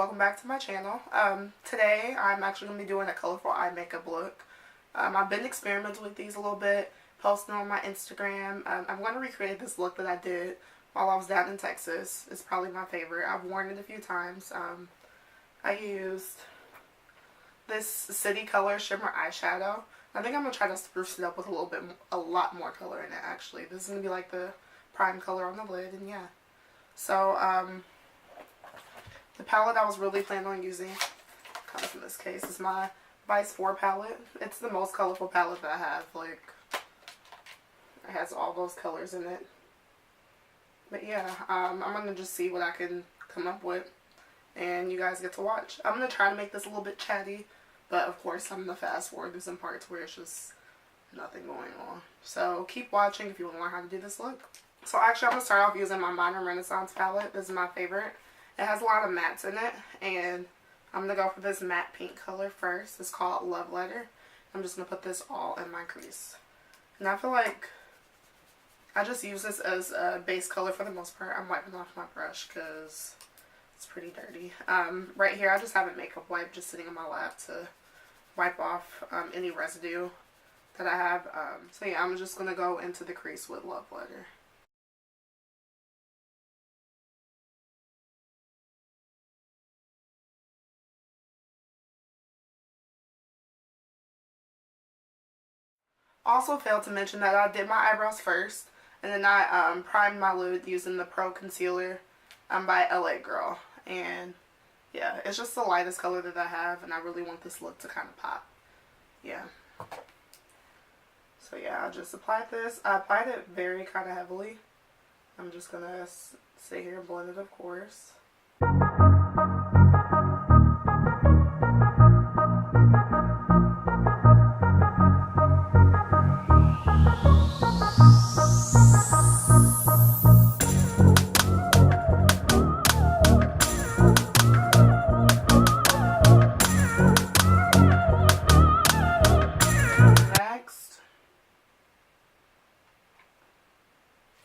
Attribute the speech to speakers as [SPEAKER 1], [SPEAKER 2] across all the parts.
[SPEAKER 1] welcome back to my channel. Today I'm actually going to be doing a colorful eye makeup look. I've been experimenting with these a little bit, posting on my Instagram. I'm going to recreate this look that I did while I was down in Texas. It's probably my favorite. I've worn it a few times. I used this City Color Shimmer eyeshadow. I think I'm going to try to spruce it up with a lot more color in it actually. This is going to be like the prime color on the lid, and yeah. So, the palette I was really planning on using, comes in this case, is my Vice 4 palette. It's the most colorful palette that I have. Like, it has all those colors in it. But yeah, I'm going to just see what I can come up with, and you guys get to watch. I'm going to try to make this a little bit chatty, but of course I'm going to fast forward through some parts where it's just nothing going on. So keep watching if you want to learn how to do this look. So actually I'm going to start off using my Modern Renaissance palette. This is my favorite. It has a lot of mattes in it, and I'm going to go for this matte pink color first. It's called Love Letter. I'm just going to put this all in my crease. And I feel like I just use this as a base color for the most part. I'm wiping off my brush because it's pretty dirty. Right here I just have a makeup wipe just sitting on my lap to wipe off any residue that I have. So yeah, I'm just going to go into the crease with Love Letter. Also failed to mention that I did my eyebrows first, and then I primed my lid using the Pro Concealer by LA Girl. And yeah, it's just the lightest color that I have, and I really want this look to kind of pop. Yeah. So yeah, I just applied this. I applied it very kind of heavily. I'm just going to sit here and blend it, of course.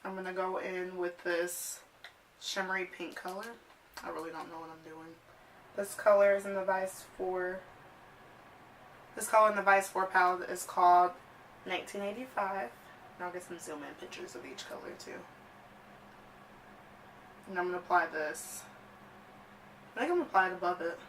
[SPEAKER 1] I'm going to go in with this shimmery pink color. I really don't know what I'm doing. This color is in the Vice 4. This color in the Vice 4 palette is called 1985. And I'll get some zoom in pictures of each color too. And I'm going to apply this. I think I'm going to apply it above it.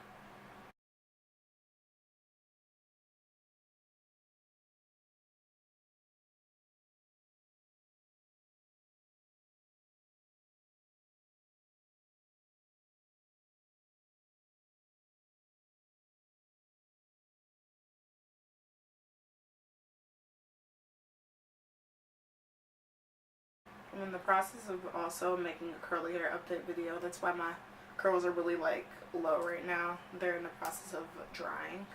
[SPEAKER 1] I'm in the process of also making a curly hair update video. That's why my curls are really like low right now. They're in the process of drying.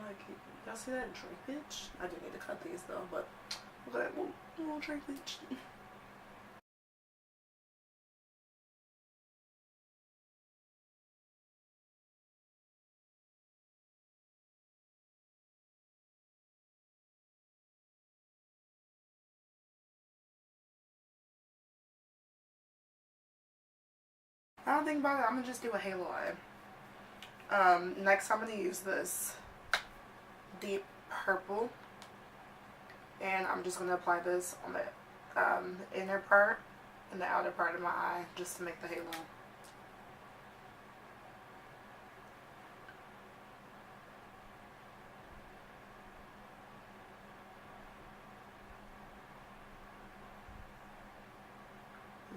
[SPEAKER 1] Like, y'all see that drapeage? I do need to cut these though, but look at that little drapeage. I don't think about it. I'm gonna just do a halo eye. Next I'm gonna use this deep purple, and I'm just gonna apply this on the inner part and the outer part of my eye just to make the halo.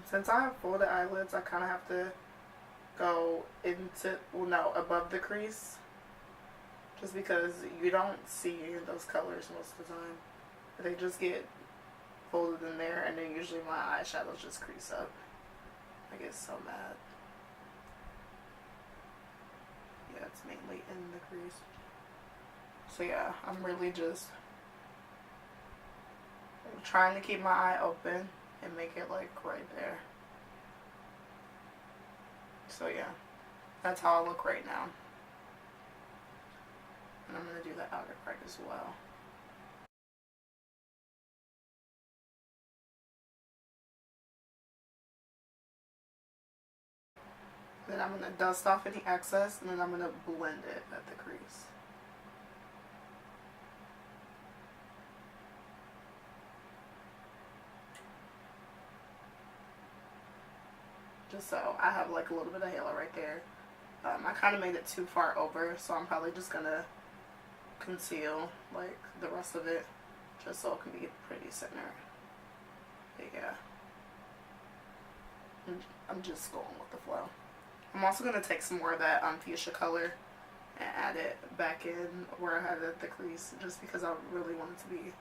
[SPEAKER 1] Since I have folded eyelids, I kind of have to go into, well no, above the crease. Just because you don't see those colors most of the time. They just get folded in there, and then usually my eyeshadows just crease up. I get so mad. Yeah, it's mainly in the crease. So yeah, I'm really just trying to keep my eye open and make it like right there. So yeah, that's how I look right now. And I'm going to do the outer part as well. Then I'm going to dust off any excess, and then I'm going to blend it at the crease. Just so I have like a little bit of halo right there. I kind of made it too far over, so I'm probably just going to conceal like the rest of it, just so it can be pretty center. But yeah, I'm just going with the flow. I'm also going to take some more of that fuchsia color and add it back in where I had it at the crease, just because I really want it to be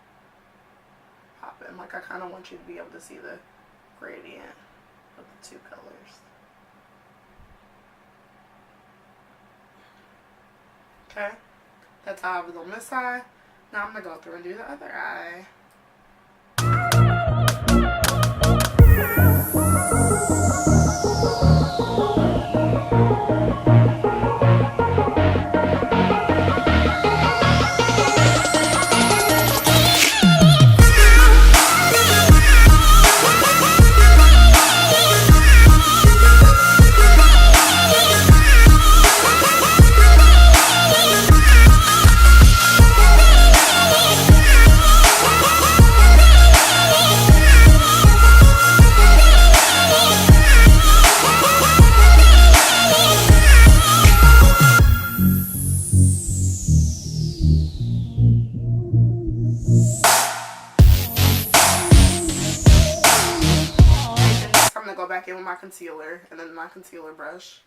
[SPEAKER 1] popping. Like, I kind of want you to be able to see the gradient of the two colors. Okay, that's how I was on this side. Now I'm going to go through and do the other eye. Back in with my concealer and then my concealer brush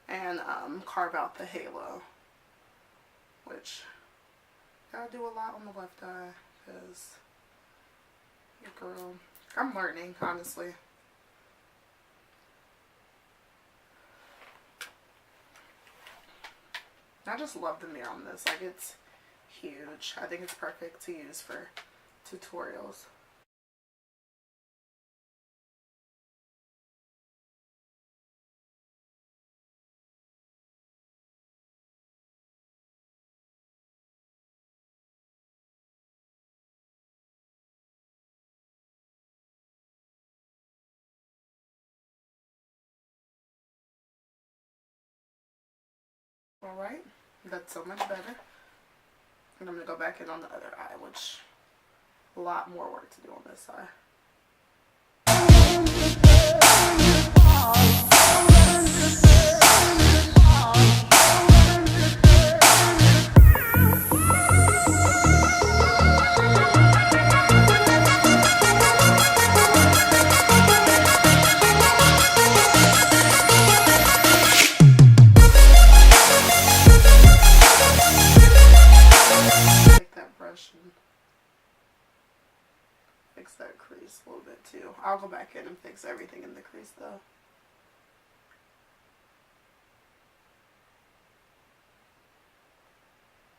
[SPEAKER 1] and carve out the halo, which gotta do a lot on the left eye because girl, I'm learning, honestly. I just love the mirror on this. Like, it's huge. I think it's perfect to use for tutorials. Alright, that's so much better. And I'm going to go back in on the other eye, which a lot more work to do on this side. Fix that crease a little bit too. I'll go back in and fix everything in the crease though.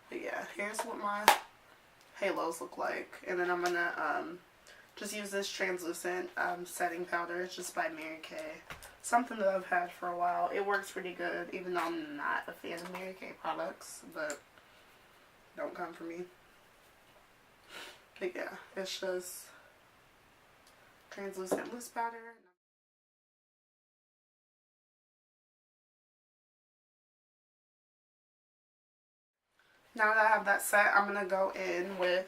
[SPEAKER 1] But yeah, here's what my halos look like. And then I'm gonna just use this translucent setting powder. It's just by Mary Kay. Something that I've had for a while. It works pretty good, even though I'm not a fan of Mary Kay products, but don't come for me. But yeah, it's just translucent loose powder. Now that I have that set, I'm going to go in with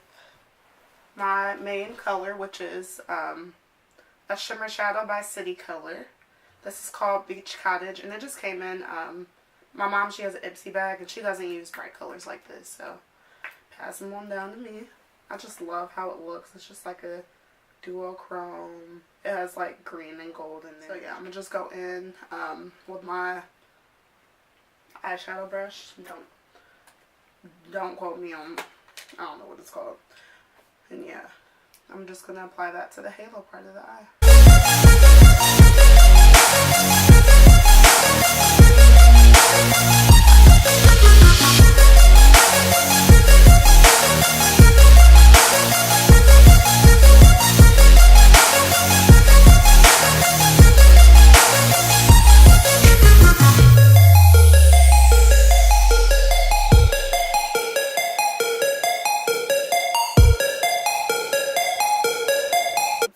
[SPEAKER 1] my main color, which is a shimmer shadow by City Color. This is called Beach Cottage, and it just came in. My mom, she has an Ipsy bag, and she doesn't use bright colors like this, so pass them on down to me. I just love how it looks. It's just like a duochrome. It has like green and gold in it. So yeah, I'm going to just go in with my eyeshadow brush. Don't quote me on, I don't know what it's called. And yeah, I'm just going to apply that to the halo part of the eye.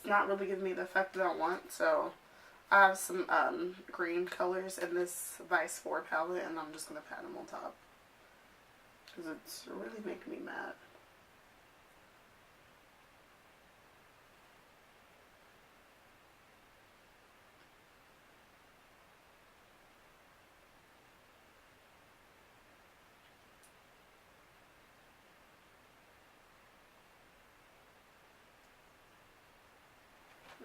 [SPEAKER 1] Not really giving me the effect that I want, so I have some green colors in this Vice 4 palette, and I'm just going to pat them on top. Because it's really making me mad.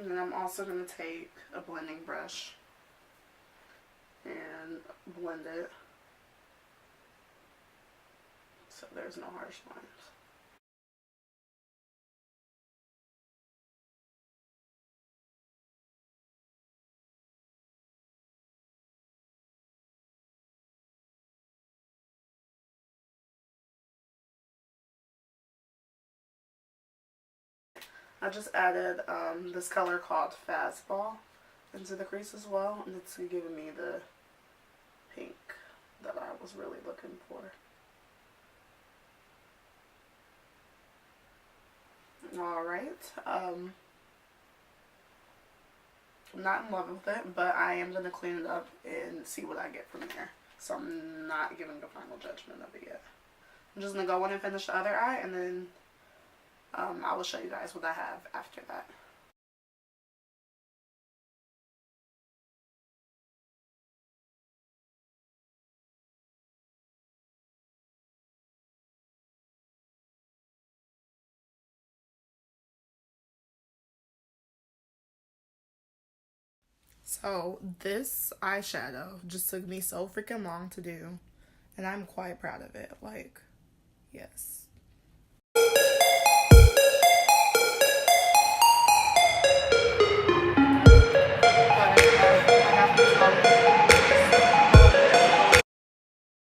[SPEAKER 1] And then I'm also going to take a blending brush and blend it so there's no harsh lines. I just added this color called Fastball into the crease as well, and it's giving me the pink that I was really looking for. Alright, I'm not in love with it, but I am going to clean it up and see what I get from there. So I'm not giving a final judgment of it yet. I'm just going to go in and finish the other eye, and then I will show you guys what I have after that. So this eyeshadow just took me so freaking long to do, and I'm quite proud of it. Like, yes.